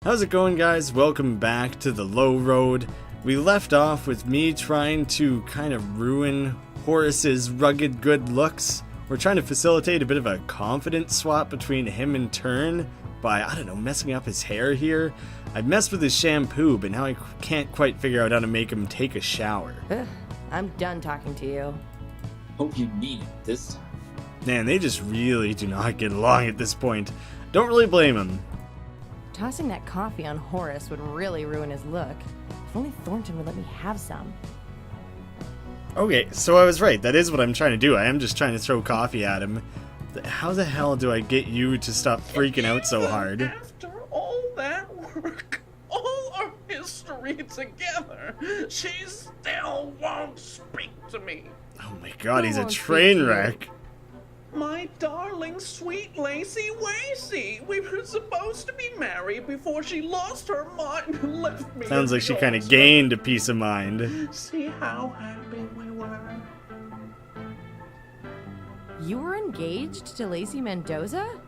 How's it going, guys? Welcome back to the low road. We left off with me trying to kind of ruin Horace's rugged good looks. We're trying to facilitate a bit of a confidence swap between him and Turn by, I don't know, messing up his hair here. I've messed with his shampoo, but now I can't quite figure out how to make him take a shower. I'm done talking to you. Hope you mean it this time. Man, they just really do not get along at this point. Don't really blame him. Tossing that coffee on Horace would really ruin his look. If only Thornton would let me have some. Okay, so I was right. That is what I'm trying to do. I am just trying to throw coffee at him. How the hell do I get you to stop freaking out so hard? After all that work, all our history together, she still won't speak to me. Oh my god, he's a won't train speak to you? wreck. My darling, sweet Lacey Wacy. We were supposed to be married before she lost her mind and left me. Sounds like she kind of exhausted. gained a peace of mind. See how happy we were? You were engaged to Lacey Mendoza?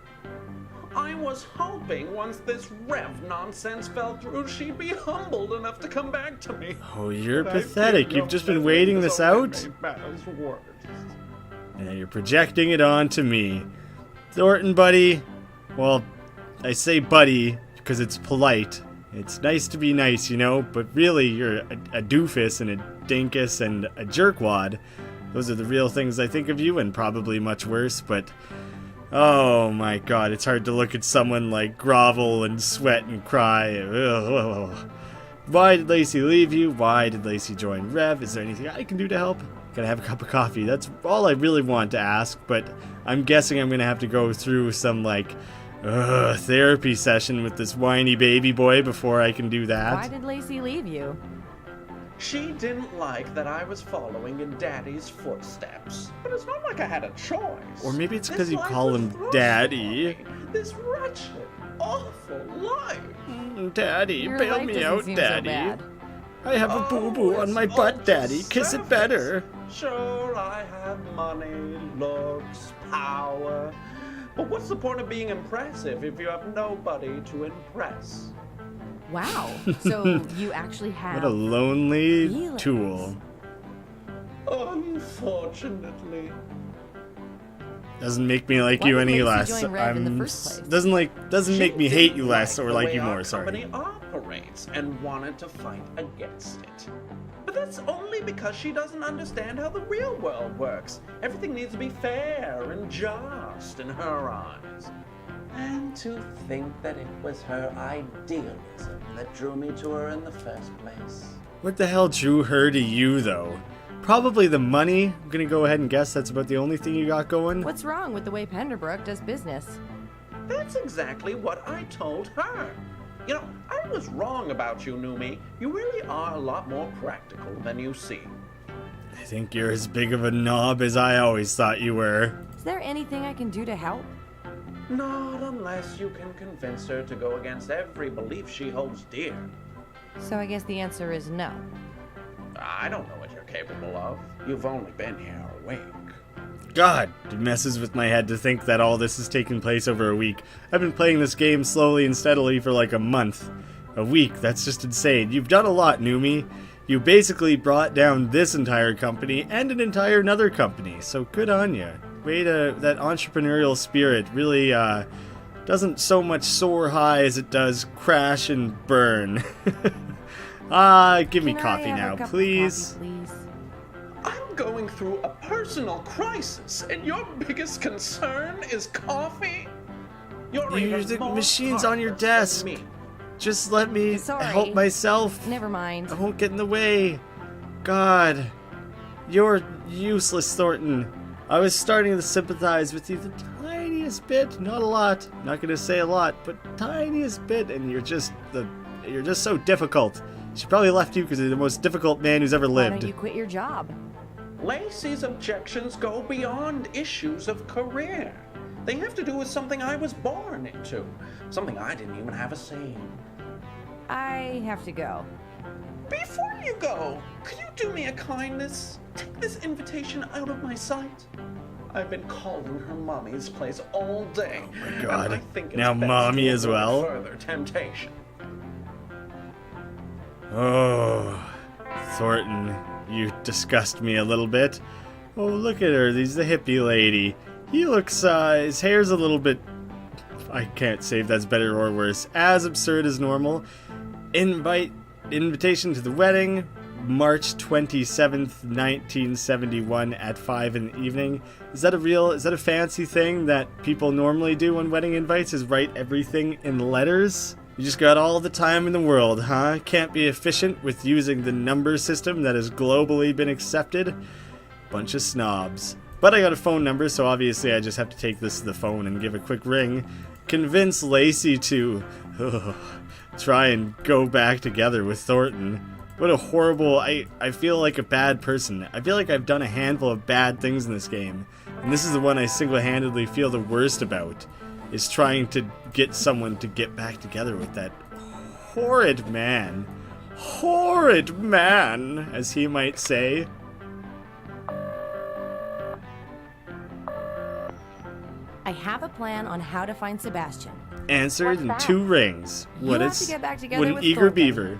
I was hoping once this Rev nonsense fell through, she'd be humbled enough to come back to me. Oh, you're But I pathetic. fear You've just been your waiting feelings this only out? made matters worse. Yeah, you're projecting it onto me. Thornton, buddy. Well, I say buddy because it's polite. It's nice to be nice, you know, but really you're a doofus and a dinkus and a jerkwad. Those are the real things I think of you, and probably much worse, but oh my god, it's hard to look at someone like grovel and sweat and cry. Ugh. Why did Lacey leave you? Why did Lacey join Rev? Is there anything I can do to help? Can I have a cup of coffee? That's all I really want to ask, but I'm guessing I'm gonna have to go through some like therapy session with this whiny baby boy before I can do that. Why did Lacey leave you? She didn't like that I was following in Daddy's footsteps. But it's not like I had a choice. Or maybe it's This because you life call was him thrust Daddy. upon me. This wretched, awful life. Daddy, Your bail life me doesn't out, seem so Daddy. bad. I have a boo-boo on my it's butt, all Daddy. Kiss it surface. better. Sure, I have money, looks, power. But what's the point of being impressive if you have nobody to impress? Wow. So you actually have... What a lonely feelings. tool. Unfortunately. Doesn't make me like Why you did any Lacey less. join Rev in the first place? Doesn't make me hate you less or like you more. Our Sorry. company operates and wanted to fight against it. But that's only because she doesn't understand how the real world works. Everything needs to be fair and just in her eyes. And to think that it was her idealism that drew me to her in the first place. What the hell drew her to you, though? Probably the money. I'm gonna go ahead and guess that's about the only thing you got going. What's wrong with the way Penderbrook does business? That's exactly what I told her. You know, I was wrong about you, Noomi. You really are a lot more practical than you seem. I think you're as big of a knob as I always thought you were. Is there anything I can do to help? Not unless you can convince her to go against every belief she holds dear. So I guess the answer is no. I don't know what you're capable of. You've only been here a week. God, it messes with my head to think that all this has taken place over a week. I've been playing this game slowly and steadily for like a month. A week, that's just insane. You've done a lot, Noomi. You basically brought down this entire company and an entire another company, so good on you. That entrepreneurial spirit really doesn't so much soar high as it does crash and burn. Give me Can I coffee have a now, cup of please. coffee, please? I'm going through a personal crisis, and your biggest concern is coffee? You're Use even the more machines on your heartless than desk. me. Just let me Sorry. help myself. Never mind. I won't get in the way. God, you're useless, Thornton. I was starting to sympathize with you the tiniest bit, not a lot. Not gonna say a lot, but tiniest bit, and you're just so difficult. She probably left you because you're the most difficult man who's ever Why lived. don't you quit your job? Lacey's objections go beyond issues of career. They have to do with something I was born into, something I didn't even have a say in. I have to go. Before you go, could you do me a kindness? Take this invitation out of my sight. I've been calling her mommy's place all day. Oh my God. And I think it's Now best mommy to as avoid well? Further temptation. Oh, Thornton, you disgust me a little bit. Oh, look at her. He's the hippie lady. He looks, his hair's a little bit... I can't say if that's better or worse. As absurd as normal. Invitation to the wedding, March 27th, 1971 at 5 in the evening. Is that a fancy thing that people normally do on wedding invites, is write everything in letters? You just got all the time in the world, huh? Can't be efficient with using the number system that has globally been accepted? Bunch of snobs. But I got a phone number, so obviously I just have to take this to the phone and give a quick ring. Convince Lacey to try and go back together with Thornton. What a horrible... I feel like a bad person. I feel like I've done a handful of bad things in this game. And this is the one I single-handedly feel the worst about. Is trying to get someone to get back together with that horrid man. Horrid man, as he might say. I have a plan on how to find Sebastian. Answered in 2 rings. You have to get back together what an with eager Thornton. beaver.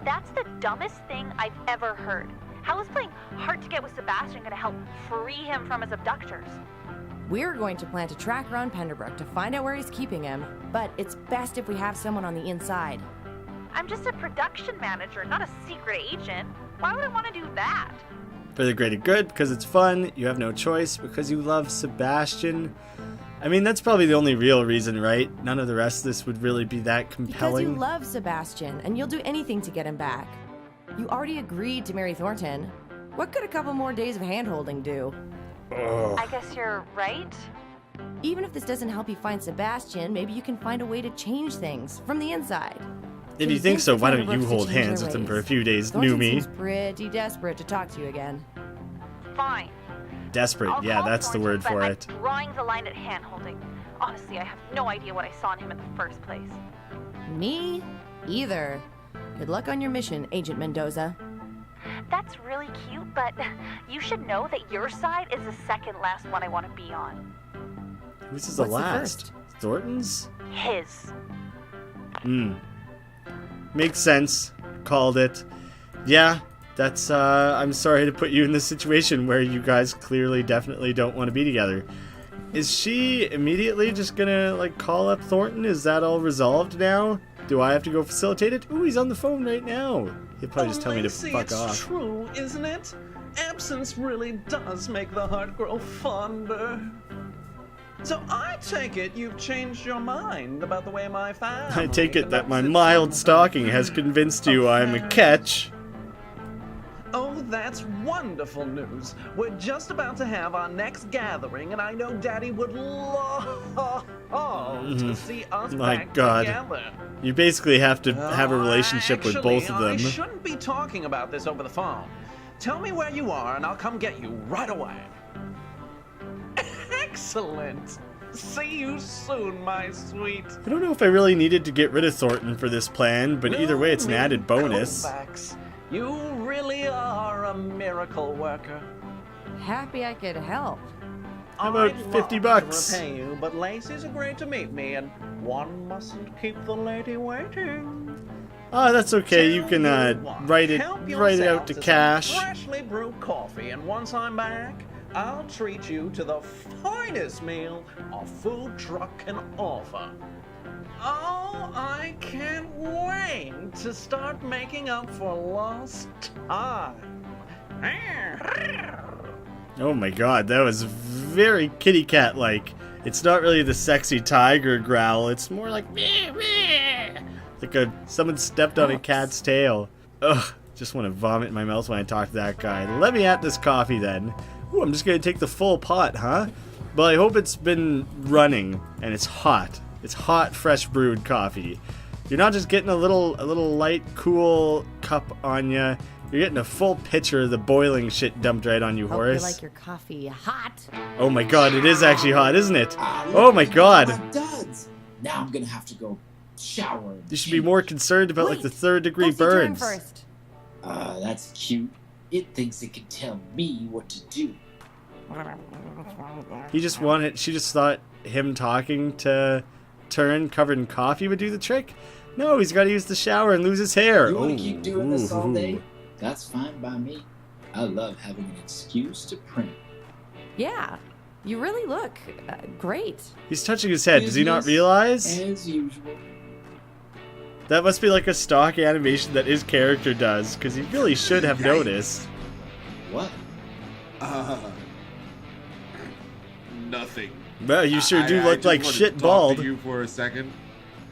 That's the dumbest thing I've ever heard. How is playing hard to get with Sebastian going to help free him from his abductors? We're going to plant a tracker on Penderbrook to find out where he's keeping him, but it's best if we have someone on the inside. I'm just a production manager, not a secret agent. Why would I want to do that? For the greater good, because it's fun, you have no choice, because you love Sebastian. I mean, that's probably the only real reason, right? None of the rest of this would really be that compelling. Because you love Sebastian, and you'll do anything to get him back. You already agreed to marry Thornton. What could a couple more days of hand-holding do? Ugh. I guess you're right. Even if this doesn't help you find Sebastian, maybe you can find a way to change things from the inside. If you think so, why don't you hold hands with him for a few days, Thornton Noomi? seems pretty desperate to talk to you again. Fine. Desperate, I'll yeah, call that's the Thornton, word but for I'm it. drawing the line at hand-holding. Honestly, I have no idea what I saw in him in the first place. Me? Either. Good luck on your mission, Agent Mendoza. That's really cute, but you should know that your side is the second last one I want to be on. Whose is the What's the last? Thornton's? His. Makes sense. Called it. Yeah, that's, I'm sorry to put you in this situation where you guys clearly definitely don't want to be together. Is she immediately just gonna, like, call up Thornton? Is that all resolved now? Do I have to go facilitate it? Ooh, he's on the phone right now. He'll probably just tell me to Lacey, fuck it's off. true, isn't it? Absence really does make the heart grow fonder. So I take it you've changed your mind about the way my family... I take it that my conducts mild its stalking has convinced you I'm a affairs. catch. Oh, that's wonderful news. We're just about to have our next gathering, and I know Daddy would love to see us My back God. together. You basically have to have a relationship with both of Actually, them. I shouldn't be talking about this over the phone. Tell me where you are, and I'll come get you right away. Excellent. See you soon, my sweet. I don't know if I really needed to get rid of Thornton for this plan, but either way it's an added bonus. Kovacs, you really are a miracle worker. Happy I could help. How about I'd 50 love bucks? to repay you, but Lacey's agreed to meet me, and one mustn't keep the lady waiting. Oh, that's okay. You Tell can what, write it help out to yourself cash. some freshly brewed coffee, and once I'm back, I'll treat you to the finest meal a food truck can offer. Oh, I can't wait to start making up for lost time. Oh my god, that was very kitty cat like. It's not really the sexy tiger growl, it's more like meh, meh. Like someone stepped on a cat's tail. Ugh, just want to vomit in my mouth when I talk to that guy. Let me at this coffee then. Ooh, I'm just gonna take the full pot, huh? Well, I hope it's been running and it's hot. It's hot, fresh brewed coffee. You're not just getting a little light, cool cup on ya. You're getting a full pitcher of the boiling shit dumped right on you, Hope Horace. you like your coffee hot. Oh my god, it is actually hot, isn't it? Ah, Oh my god. My duds. Now I'm gonna have to go shower. and You should be more change. concerned about like the Wait, third-degree go see Turn burns. first. That's cute. It thinks it can tell me what to do. She just thought him talking to Turn covered in coffee would do the trick. No, he's got to use the shower and lose his hair. You want Oh, to keep doing this all ooh. day? That's fine by me. I love having an excuse to print. Yeah, you really look great. He's touching his head. Does he not Business realize? As usual. That must be like a stock animation that his character does, because he really should have noticed. What? Nothing. Well, you sure do I look just like wanted shit to talk bald. to you for a second.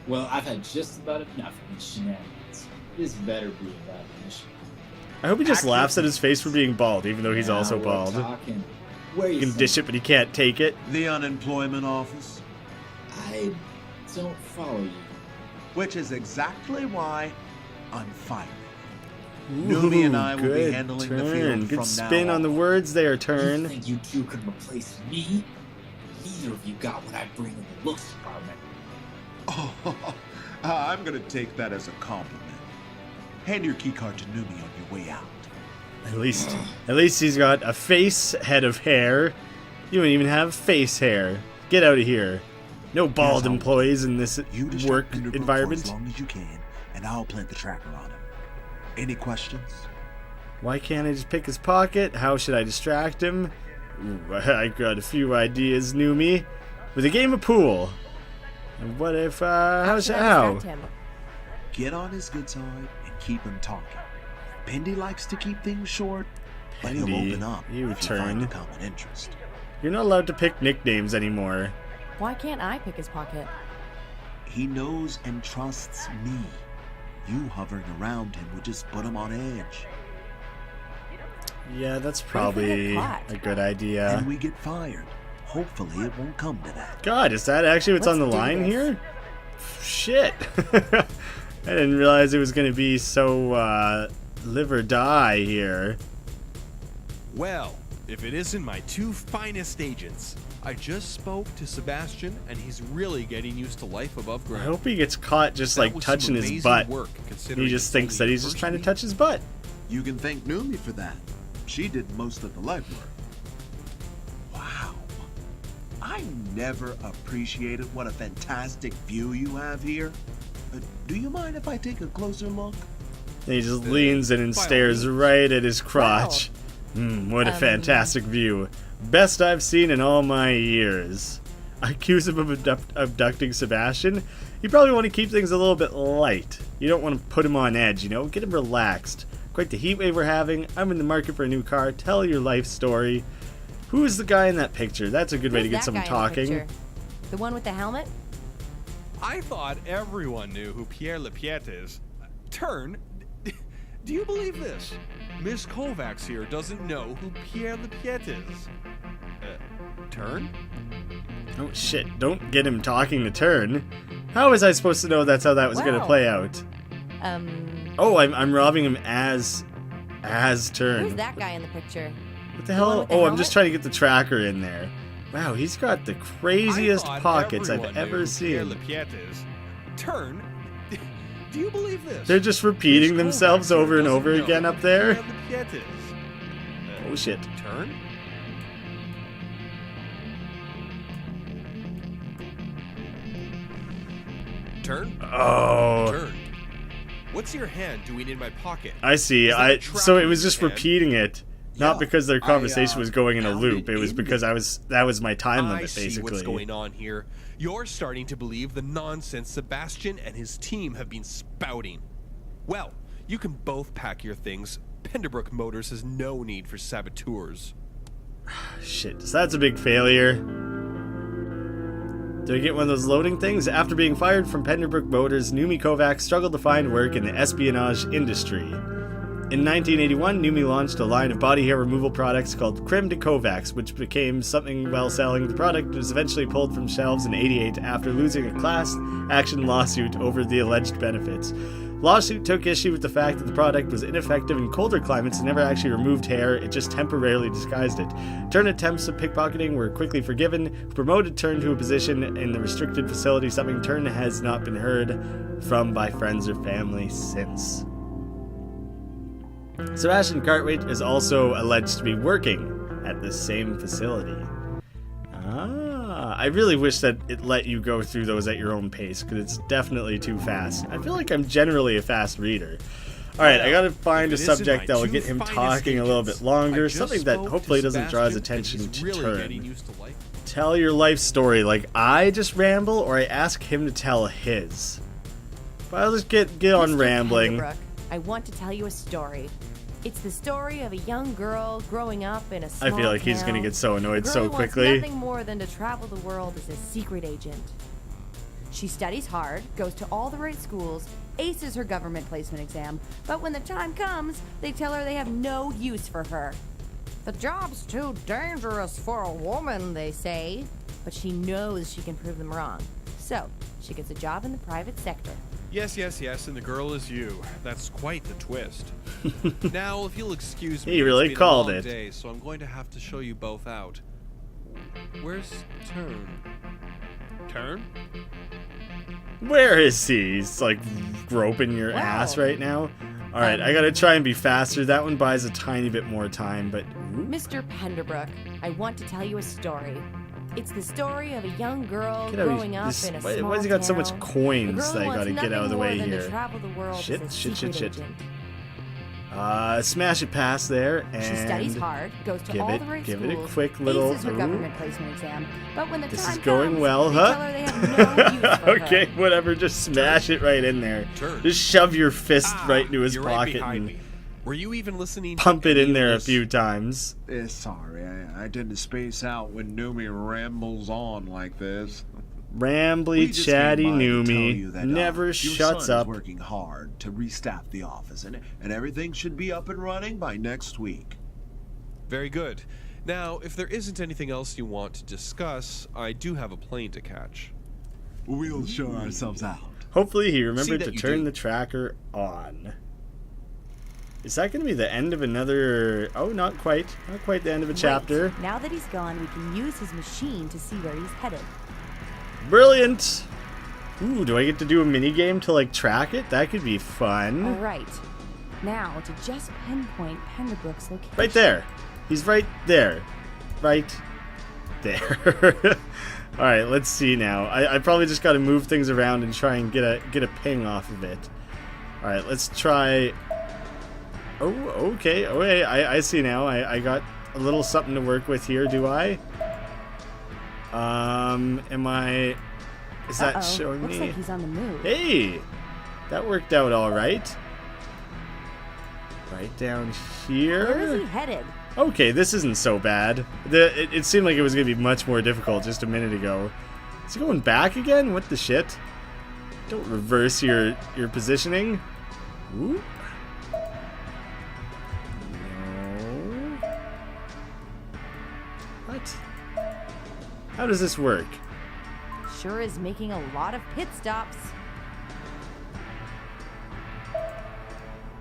Well, I've had just about enough of these shenanigans. This better be about a mission. I hope he just laughs at his face for being bald, even though he's Now also we're bald. talking. Where You you can dish it, but he can't take it. The unemployment office. I don't follow you. Which is exactly why I'm firing. Noomi and I will be good handling the turn. field Good from spin now on the on. words there, You turn. think you two can replace me? Neither of you got what I bring in the looks department. Oh, I'm gonna take that as a compliment. Hand your keycard to Noomi on your way out. At least he's got a face head of hair. You don't even have face hair. Get out of here. No bald Here's how- employees in this You distract work Penderbrook environment. for as long as you can, and I'll plant the tracker on him. Any questions? Why can't I just pick his pocket? How should I distract him? Ooh, I got a few ideas, Noomi. With a game of pool. And what if, how? Should I distract him? Get on his good side and keep him talking. Pendy likes to keep things short, but he'll Pendy, open up you if you find a turn. common interest. You're not allowed to pick nicknames anymore. Why can't I pick his pocket? He knows and trusts me. You hovering around him would just put him on edge. Yeah, that's What if we probably get caught? a good idea. And we get fired. Hopefully it won't come to that. God, is that actually what's on the Let's do line this. here? Shit. I didn't realize it was going to be so, live or die here. Well, if it isn't my two finest agents. I just spoke to Sebastian, and he's really getting used to life above I ground. hope he gets caught just, That like, was some touching his amazing butt. work, considering He just it's thinks only that he's your just first trying to week. touch his butt. You can thank Noomi for that. She did most of the legwork. Wow. I never appreciated what a fantastic view you have here. Do you mind if I take a closer look? And he just leans in and by all stares means. right at his crotch. What a fantastic view. Best I've seen in all my years. I accuse him of abducting Sebastian. You probably want to keep things a little bit light. You don't want to put him on edge, you know? Get him relaxed. Quite the heat wave we're having. I'm in the market for a new car. Tell your life story. Who is the guy in that picture? That's a good way to Who's get that someone guy in the talking. picture? The one with the helmet? I thought everyone knew who Pierre Lepiet is. Turn. Do you believe this? Miss Kovacs here doesn't know who Pierre Lepiet is. Turn? Oh shit, don't get him talking to Turn. How was I supposed to know that's how that was going to Well. play out? Oh, I'm robbing him as Turn. Who's that guy in the picture? What the The one hell? with the Oh, I'm just helmet? trying to get the tracker in there. Wow, he's got the craziest I thought pockets I've everyone knew ever who Pierre seen. Lepiet is. Turn. Do you believe this? They're just repeating Miss themselves Kovacs here over and doesn't over know again who up there. Pierre Lepiet is. Oh shit. Turn? Turn? Oh, Turn. What's your hand doing in my pocket? I see. Is that a So it tracker was in just your hand? repeating it. Not Yeah, because their conversation was going in a found loop. it It was in because that was my time I limit, see basically. what's going on here. You're starting to believe the nonsense Sebastian and his team have been spouting. Well, you can both pack your things. Penderbrook Motors has no need for saboteurs. Shit, so that's a big failure. Did I get one of those loading things? After being fired from Penderbrook Motors, Noomi Kovacs struggled to find work in the espionage industry. In 1981, Noomi launched a line of body hair removal products called Creme de Kovacs, which became something well selling. The product was eventually pulled from shelves in '88 after losing a class action lawsuit over the alleged benefits. Lawsuit took issue with the fact that the product was ineffective in colder climates and never actually removed hair, it just temporarily disguised it. Turn attempts of pickpocketing were quickly forgiven. Promoted Turn to a position in the restricted facility, something Turn has not been heard from by friends or family since. Sebastian Cartwright is also alleged to be working at this same facility. Ah, I really wish that it let you go through those at your own pace, because it's definitely too fast. I feel like I'm generally a fast reader. Alright, I gotta find a If it isn't subject my that will two get him finest talking a little bit agents, longer, I just something that spoke to hopefully doesn't draw his Sebastian, and attention he's to really getting turn. used to life. Tell your life story like I just ramble, or I ask him to tell his. But I'll just get on Mr. rambling. Penderbrook, I want to tell you a story. It's the story of a young girl growing up in a small I feel like he's gonna town. get so annoyed The so girl wants quickly. nothing more than to travel the world as a secret agent. She studies hard, goes to all the right schools, aces her government placement exam, but when the time comes, they tell her they have no use for her. The job's too dangerous for a woman, they say. But she knows she can prove them wrong. So, she gets a job in the private sector. Yes, and the girl is you. That's quite the twist. Now, if you'll excuse me, He really it's been called a long it. day, so I'm going to have to show you both out. Where's Turn? Turn? Where is he? He's like groping your Wow. ass right now. Alright, I gotta try and be faster. That one buys a tiny bit more time, but... Ooh. Mr. Penderbrook, I want to tell you a story. It's the story of a young girl Get out of growing up this- in a why small has he got so much town. coins The girl that I wants gotta get nothing out of the more way than here? to travel the world Shit, as a shit, secret shit, shit. agent. Smash it past there, and... She studies hard, goes to give all it- the right give it a schools, quick little- aces her ooh. government placement exam, but when the This time is going comes, well, they huh? tell her they have no use for Okay, her. whatever, just smash it right in there. Turn. Just shove your fist right into his you're right pocket behind and me. Were you even listening? to pump it any in of there a this? few times. Sorry, I tend to space out when Noomi rambles on like this. Rambly, We just chatty came by to tell you Noomi that, never your shuts son up. is working hard to restaff the office, and everything should be up and running by next week. Very good. Now, if there isn't anything else you want to discuss, I do have a plane to catch. We'll show ourselves out. Hopefully he remembered that to you turn do. the tracker on. Is that going to be the end of another... Oh, not quite. Not quite the end of a chapter. Now that he's gone, we can use his machine to see where he's headed. Brilliant! Ooh, do I get to do a mini game to, like, track it? That could be fun. All right. Now to just pinpoint Penderbrook's location. Right there. He's right there. Right there. Alright, let's see now. I probably just got to move things around and try and get a ping off of it. Alright, let's try... Oh, okay. Oh, hey, I see now. I got a little something to work with here, do I? Am I... Is that Uh-oh. showing Looks me? like he's on the move. Hey! That worked out alright. Right down here. Where is he headed? Okay, this isn't so bad. It seemed like it was going to be much more difficult just a minute ago. Is he going back again? What the shit? Don't reverse your positioning. Ooh. No. What? How does this work? Sure is making a lot of pit stops.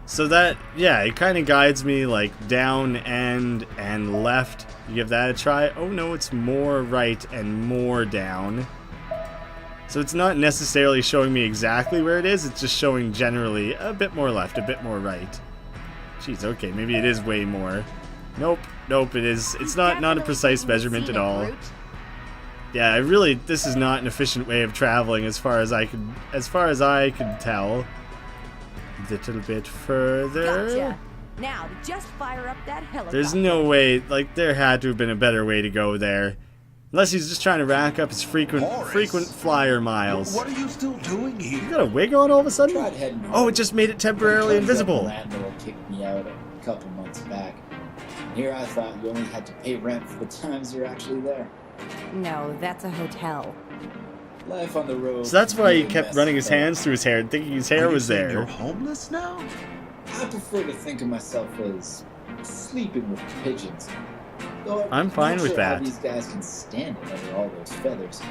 So that, yeah, it kind of guides me like down and left. You give that a try. Oh no, it's more right and more down. So it's not necessarily showing me exactly where it is. It's just showing generally a bit more left, a bit more right. Jeez, okay, maybe it is way more. Nope, it is. It's not a precise measurement at all. Yeah, this is not an efficient way of traveling as far as I could tell. A little bit further. Gotcha. Now to just fire up that helicopter. There's no way, like, there had to have been a better way to go there. Unless he's just trying to rack up his frequent flyer miles. What are you still doing here? You got a wig on all of a sudden? Tried heading Oh, it just made it temporarily invisible. The landlord kicked me out a couple months back. Here I thought you only had to pay rent for the times you're actually there. No, that's a hotel. Life on the road. So that's why he can be kept messy, running his but hands through his hair and thinking his hair Are you was saying You're there. homeless now? I prefer to think of myself as sleeping with pigeons. Though I'm fine not with sure how that. these guys can stand it under all those feathers.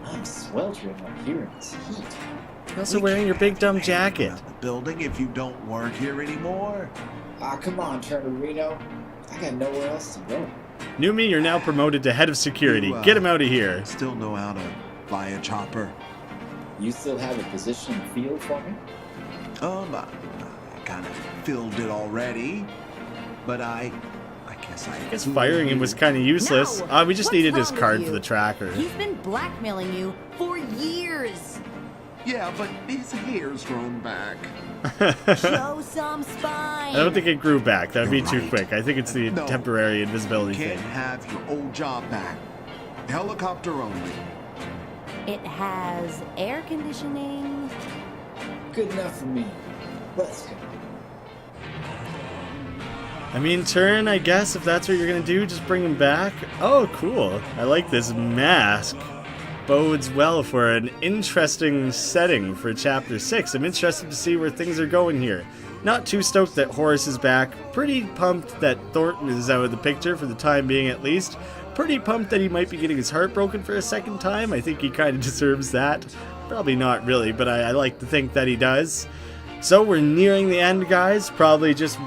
I'm sweltering up here in this heat. You're also wearing your big dumb jacket. Around the building if you don't work here anymore. Ah, come on, Turner Reno. I got nowhere else to go. Noomi, you're now promoted to head of security. You, Get him out of here. Still know how to fly a chopper. You still have a position in the field for me? I kind of filled it already, but I I guess firing him was kind of useless. No! We just What's needed his wrong with card you? for the tracker. He's been blackmailing you for years. Yeah, but his hair's grown back. Show some spine. I don't think it grew back. That would be too Right. quick. I think it's the No. temporary invisibility Can't thing. have your old job back. Helicopter only. It has air conditioning. Good enough for me. Let's go. I mean, turn, I guess, if that's what you're going to do, just bring him back. Oh, cool. I like this mask. Bodes well for an interesting setting for Chapter 6. I'm interested to see where things are going here. Not too stoked that Horace is back. Pretty pumped that Thornton is out of the picture for the time being at least. Pretty pumped that he might be getting his heart broken for a second time. I think he kind of deserves that. Probably not really, but I like to think that he does. So we're nearing the end, guys. Probably just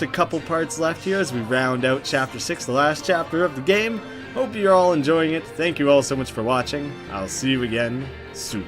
a couple parts left here as we round out Chapter 6, the last chapter of the game. Hope you're all enjoying it. Thank you all so much for watching. I'll see you again soon.